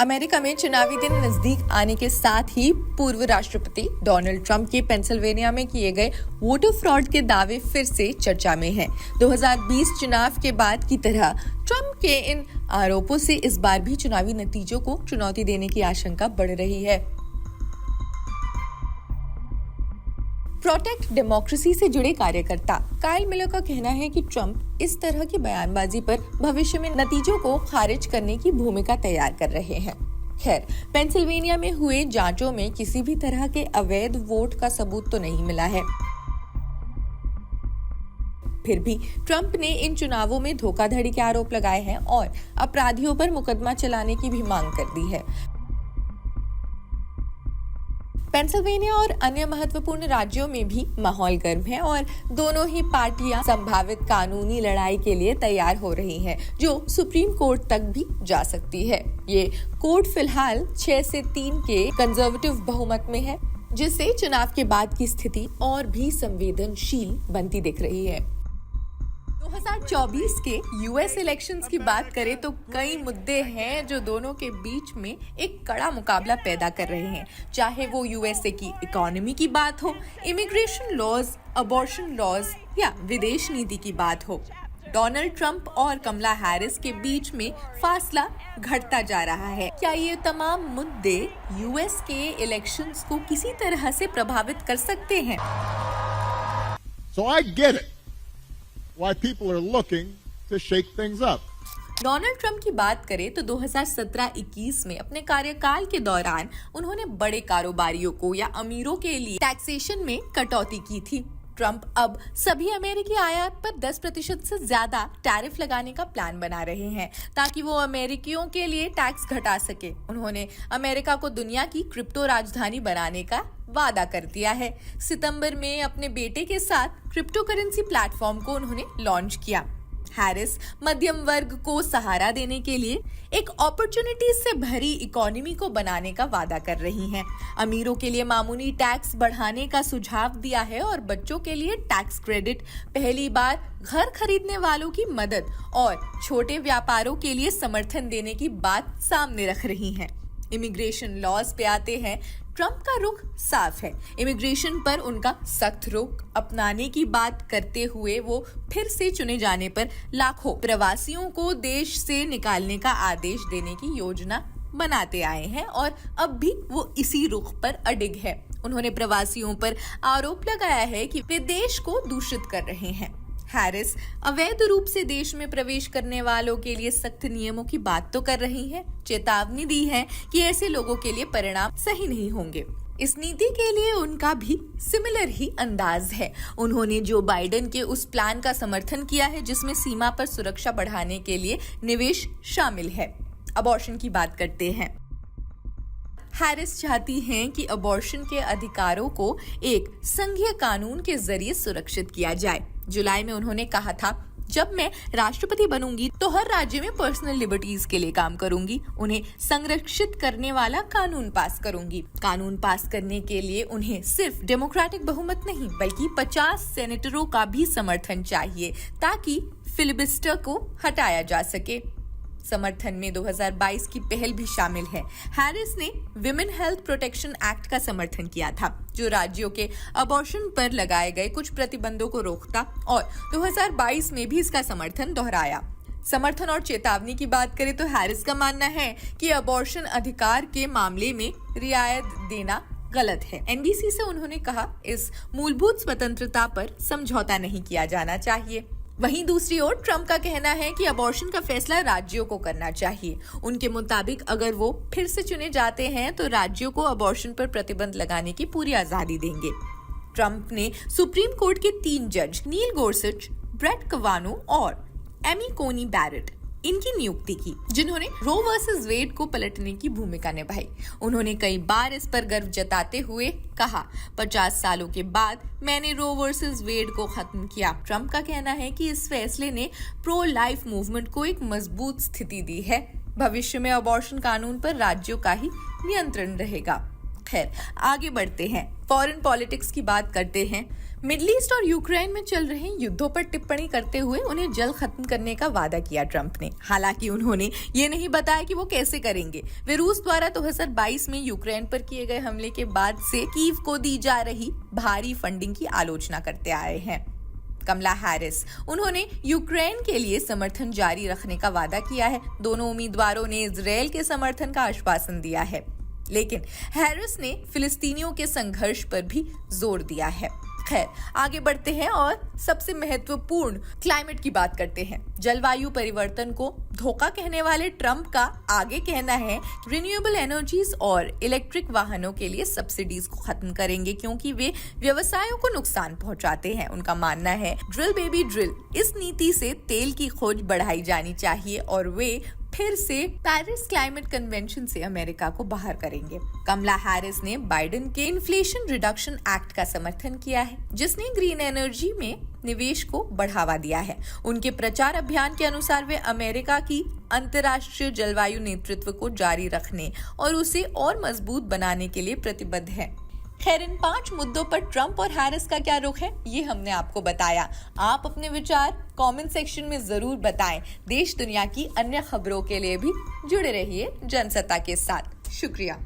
America में चुनावी दिन नजदीक आने के साथ ही पूर्व राष्ट्रपति डोनाल्ड ट्रंप के पेंसिल्वेनिया में किए गए वोटर फ्रॉड के दावे फिर से चर्चा में हैं। 2020 चुनाव के बाद की तरह ट्रंप के इन आरोपों से इस बार भी चुनावी नतीजों को चुनौती देने की आशंका बढ़ रही है। प्रोटेक्ट डेमोक्रेसी से जुड़े कार्यकर्ता काइल मिलर का कहना है कि ट्रंप इस तरह की बयानबाजी पर भविष्य में नतीजों को खारिज करने की भूमिका तैयार कर रहे हैं। खैर, पेंसिल्वेनिया में हुए जांचों में किसी भी तरह के अवैध वोट का सबूत तो नहीं मिला है। फिर भी ट्रंप ने इन चुनावों में धोखाधड़ी के आरोप लगाए हैं और अपराधियों पर मुकदमा चलाने की भी मांग कर दी है। पेंसिल्वेनिया और अन्य महत्वपूर्ण राज्यों में भी माहौल गर्म है और दोनों ही पार्टियां संभावित कानूनी लड़ाई के लिए तैयार हो रही हैं, जो सुप्रीम कोर्ट तक भी जा सकती है। ये कोर्ट फिलहाल 6 से 3 के कंजर्वेटिव बहुमत में है, जिससे चुनाव के बाद की स्थिति और भी संवेदनशील बनती दिख रही है। 2024 के यूएस इलेक्शंस की बात करें तो कई मुद्दे हैं जो दोनों के बीच में एक कड़ा मुकाबला पैदा कर रहे हैं, चाहे वो यूएसए की इकोनॉमी की बात हो, इमिग्रेशन लॉज, अबॉर्शन लॉज या विदेश नीति की बात हो। डोनाल्ड ट्रंप और कमला हैरिस के बीच में फासला घटता जा रहा है। क्या ये तमाम मुद्दे यूएस के इलेक्शंस को किसी तरह से प्रभावित कर सकते हैं? So I get it. Why people are looking to shake things up. Donald Trump की बात करें तो 2017-21 में अपने कार्यकाल के दौरान उन्होंने बड़े कारोबारियों को या अमीरों के लिए टैक्सेशन में कटौती की थी। ट्रंप अब सभी अमेरिकी आयात पर 10% से ज्यादा टैरिफ लगाने का प्लान बना रहे हैं ताकि वो अमेरिकियों के लिए टैक्स घटा सके। उन्होंने अमेरिका को दुनिया की क्रिप्टो राजधानी बनाने का वादा कर दिया है। सितंबर में अपने बेटे के साथ क्रिप्टो करेंसी प्लेटफॉर्म को उन्होंने लॉन्च किया। हैरिस मध्यम वर्ग को सहारा देने के लिए एक अपॉर्चुनिटी से भरी इकोनॉमी को बनाने का वादा कर रही हैं। अमीरों के लिए मामूली टैक्स बढ़ाने का सुझाव दिया है और बच्चों के लिए टैक्स क्रेडिट, पहली बार घर खरीदने वालों की मदद और छोटे व्यापारों के लिए समर्थन देने की बात सामने रख रही हैं। इमिग्रेशन लॉज पे आते हैं। ट्रंप का रुख साफ है। इमिग्रेशन पर उनका सख्त रुख अपनाने की बात करते हुए वो फिर से चुने जाने पर लाखों प्रवासियों को देश से निकालने का आदेश देने की योजना बनाते आए हैं और अब भी वो इसी रुख पर अडिग है। उन्होंने प्रवासियों पर आरोप लगाया है कि वे देश को दूषित कर रहे हैं। हैरिस अवैध रूप से देश में प्रवेश करने वालों के लिए सख्त नियमों की बात तो कर रही हैं, चेतावनी दी है कि ऐसे लोगों के लिए परिणाम सही नहीं होंगे। इस नीति के लिए उनका भी सिमिलर ही अंदाज है। उन्होंने जो बाइडेन के उस प्लान का समर्थन किया है जिसमें सीमा पर सुरक्षा बढ़ाने के लिए निवेश शामिल है। अबॉर्शन की बात करते हैं। हैरिस चाहती हैं कि अबॉर्शन के अधिकारों को एक संघीय कानून के जरिए सुरक्षित किया जाए। जुलाई में उन्होंने कहा था, जब मैं राष्ट्रपति बनूंगी तो हर राज्य में पर्सनल लिबर्टीज के लिए काम करूंगी, उन्हें संरक्षित करने वाला कानून पास करूंगी। कानून पास करने के लिए उन्हें सिर्फ डेमोक्रेटिक बहुमत नहीं बल्कि 50 सेनेटरों का भी समर्थन चाहिए ताकि फिलिबस्टर को हटाया जा सके। समर्थन में 2022 की पहल भी शामिल है। हैरिस ने विमेन हेल्थ प्रोटेक्शन एक्ट का समर्थन किया था, जो राज्यों के अबॉर्शन पर लगाए गए कुछ प्रतिबंधों को रोकता, और 2022 में भी इसका समर्थन दोहराया। समर्थन और चेतावनी की बात करें तो हैरिस का मानना है कि अबॉर्शन अधिकार के मामले में रियायत देना गलत है। एनबीसी से उन्होंने कहा, इस मूलभूत स्वतंत्रता पर समझौता नहीं किया जाना चाहिए। वहीं दूसरी ओर ट्रंप का कहना है कि अबॉर्शन का फैसला राज्यों को करना चाहिए। उनके मुताबिक अगर वो फिर से चुने जाते हैं तो राज्यों को अबॉर्शन पर प्रतिबंध लगाने की पूरी आजादी देंगे। ट्रंप ने सुप्रीम कोर्ट के 3 जज नील गोर्सच, ब्रेट कवानो और एमी कोनी बैरेट इनकी नियुक्ति की, जिन्होंने रो वर्सेस वेड को पलटने की भूमिका निभाई। उन्होंने कई बार इस पर गर्व जताते हुए कहा, 50 सालों के बाद मैंने रो वर्सेस वेड को खत्म किया। ट्रंप का कहना है कि इस फैसले ने प्रो लाइफ मूवमेंट को एक मजबूत स्थिति दी है। भविष्य में अबॉर्शन कानून पर राज्यों का ही नियंत्रण रहेगा। खैर, आगे बढ़ते हैं। फॉरेन पॉलिटिक्स की बात करते हैं। मिडिल ईस्ट और यूक्रेन में चल रहे युद्धों पर टिप्पणी करते हुए उन्हें जल्द खत्म करने का वादा किया ट्रंप ने। हालांकि उन्होंने ये नहीं बताया कि वो कैसे करेंगे। वे रूस द्वारा 2022 में यूक्रेन पर किए गए हमले के बाद से कीव को दी जा रही भारी फंडिंग की आलोचना करते आए हैं। कमला हैरिस, उन्होंने यूक्रेन के लिए समर्थन जारी रखने का वादा किया है। दोनों उम्मीदवारों ने इजरायल के समर्थन का आश्वासन दिया है, लेकिन हैरिस ने फिलिस्तीनियों के संघर्ष पर भी जोर दिया है। खैर, आगे बढ़ते हैं और सबसे महत्वपूर्ण क्लाइमेट की बात करते हैं। जलवायु परिवर्तन को धोखा कहने वाले ट्रंप का आगे कहना है रिन्यूएबल एनर्जीज और इलेक्ट्रिक वाहनों के लिए सब्सिडीज को खत्म करेंगे, क्योंकि वे व्यवसायों को नुकसान पहुंचाते हैं। उनका मानना है ड्रिल बेबी ड्रिल, इस नीति से तेल की खोज बढ़ाई जानी चाहिए और वे फिर से पेरिस क्लाइमेट कन्वेंशन से अमेरिका को बाहर करेंगे। कमला हैरिस ने बाइडेन के इन्फ्लेशन रिडक्शन एक्ट का समर्थन किया है, जिसने ग्रीन एनर्जी में निवेश को बढ़ावा दिया है। उनके प्रचार अभियान के अनुसार वे अमेरिका की अंतर्राष्ट्रीय जलवायु नेतृत्व को जारी रखने और उसे और मजबूत बनाने के लिए प्रतिबद्ध है। खैर, इन 5 मुद्दों पर ट्रंप और हैरिस का क्या रुख है, ये हमने आपको बताया। आप अपने विचार कमेंट सेक्शन में जरूर बताएं। देश दुनिया की अन्य खबरों के लिए भी जुड़े रहिए जनसत्ता के साथ। शुक्रिया।